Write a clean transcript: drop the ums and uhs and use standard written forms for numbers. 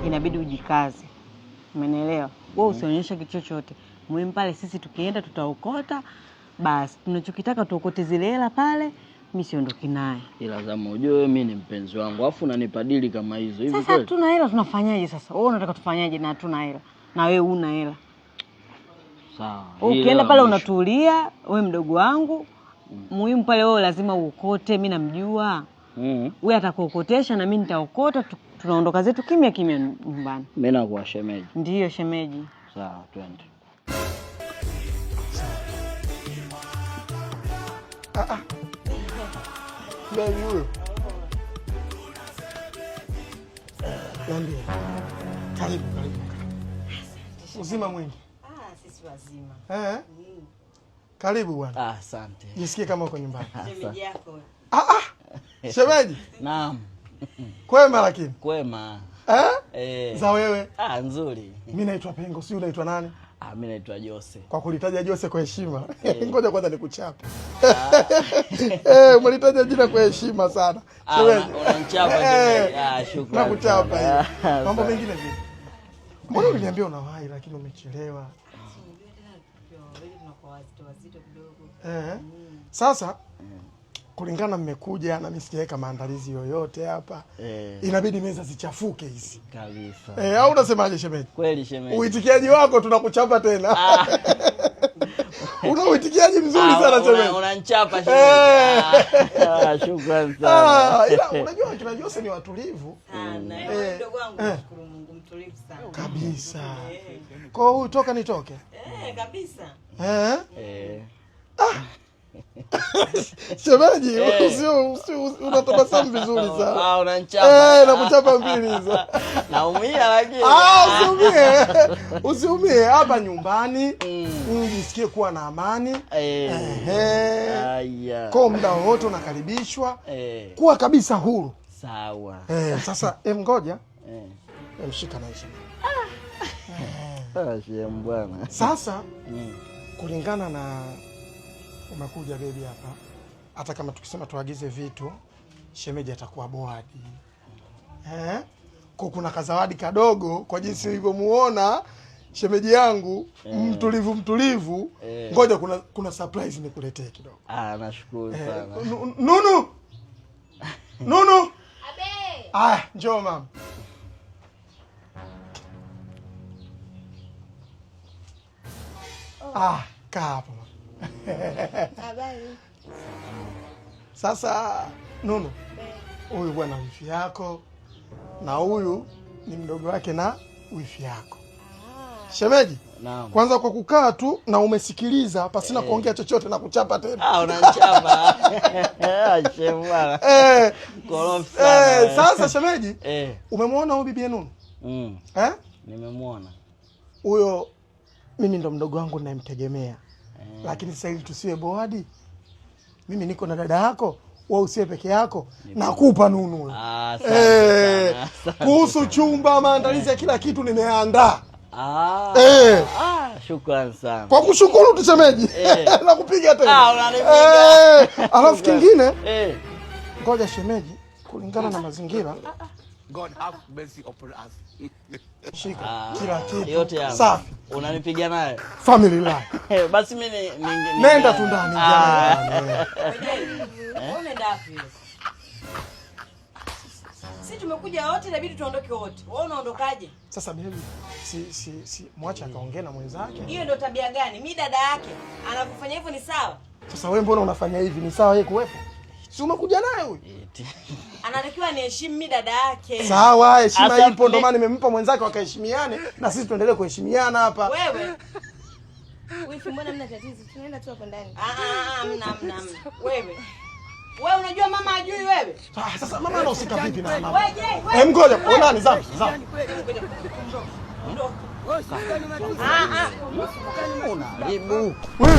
inabidi ujikaze. Umenielewa? Wewe usionyeshe kitu chochote. Muhimu pale sisi tukienda tutaokota, basi tunachokitaka tuokote zile hela pale, mimi siondoki naye. Ila Zama ujue wewe mimi ni mpenzi wangu, alafu unanipadili kama hizo. Hivi kweli? Sasa tuna hela tunafanyaje sasa? Wewe unataka tufanyaje na hatuna hela? Na wewe una hela. Sawa. Ukienda pale unatulia, wewe mdogo wangu. Muhimu pale wewe lazima uokote, mimi namjua. Wewe atakuokotesha na mimi nitaokota, tunaondoka zetu kimya kimya nyumbani. Mimi nakuwa shemeji. Ndiyo shemeji. Sawa, twende. Nani huyo? Niambie. Karibu. Uzima mwingi. Sisi wazima. Karibu bwana. Asante. Jisikie kama uko nyumbani. Shemeji yako. Shemeji? Naam. Kwema lakini. Kwema. Za wewe? Nzuri. Mimi naitwa Pengo, si unaitwa nani? Mimi naitwa Jose. Kwa kulitaja Jose kwa heshima. Ngoja kwanza nikuchape. Umelitaja jina kwa heshima sana. Shemeji. Unanichapa shemeji. Shukrani. Nakuchapa. Mambo mengine vipi? Mbona uliniambia unawahi lakini umechelewa? Sasa kulingana mmekuja na mimi sijaweka maandalizi yoyote hapa. Inabidi meza zichafuke hizi. Kabisa. Au unasemaje shemeji? Kweli shemeji. Uitikiaji wako tunakuchapa tena. Una uitikiaji mzuri sana shemeji. Unanichapa shemeji. Shukrani sana. Ila unajua kina Jose ni watulivu. Sana. Mdogo wangu nashukuru Mungu mtulivu sana. Kabisa. Kwa hiyo toka nitoke? Kabisa. Shemeji, unatabasamu vizuri sana. Unanichapa. Nakuchapa mbili hizo. Naumia lakini. Usiumie. Hapa nyumbani, ujisikie kuwa na amani. Kwa muda wote unakaribishwa. Kuwa kabisa huru. Sawa. Sasa ngoja. Mshika na hizo. Bwana. Sasa kulingana na umekuja baby hapa, hata kama tukisema tuagize vitu, shemeji atakuwa boadi. Kwa kuna kazawadi kadogo kwa jinsi nilivyomuona shemeji yangu mtulivu. Ngoja kuna surprise nikuletee kidogo. Nashukuru sana. Nunu. Abe. Njoo mama. Kaa hapa. Habari. Sasa Nunu, huyu bwana wifi yako na huyu ni mdogo wake na wifi yako. Shemeji, kwanza kwa kukaa tu na umesikiliza pasina kuongea chochote na kuchapa tena. Unanichapa. Shemwana. Korofi sana. Sasa shemeji, umemwona huyu bibi Nunu? Nimemwona. Huyo mimi ndo mdogo wangu ninayemtegemea. Lakini sasa hivi tusiwe boadi. Mimi niko na dada yako, wewe usiwe peke yako. Nakupa Nunu. Kuhusu chumba, maandalizi ya kila kitu nimeandaa. Shukrani sana. Kwa kushukuru tusemeji. Nakupiga tena. Unanipiga. Alafu kingine, ngoja shemeji, kulingana na mazingira. God have mercy upon us. Shika kila kitu. Yote hapo. Safi. Unanipiga naye. Family life. Basi mimi nenda tu ndani jana. Unaenda wapi? Sisi tumekuja wote inabidi tuondoke wote. Wewe unaondokaje? Sasa baby, si mwache akaongea na mwenzake. Hiyo ndio tabia gani? Mimi dada yake anakufanya hivyo ni sawa? Sasa wewe mbona unafanya hivi? Ni sawa yeye kuwepo? Si umekuja naye huyu? Anatakiwa niheshimu mimi dada yake. Sawa, heshima ipo, ndio maana nimempa mwenzake wakaheshimiane na sisi tuendelee kuheshimiana hapa. Wewe wifi, mbona mna tatizo? Tunaenda tu hapo ndani. Mna. Wewe unajua mama hajui wewe? Sasa mama anahusika vipi na mama? Ngoja, nani Zama? Unaharibu. Wewe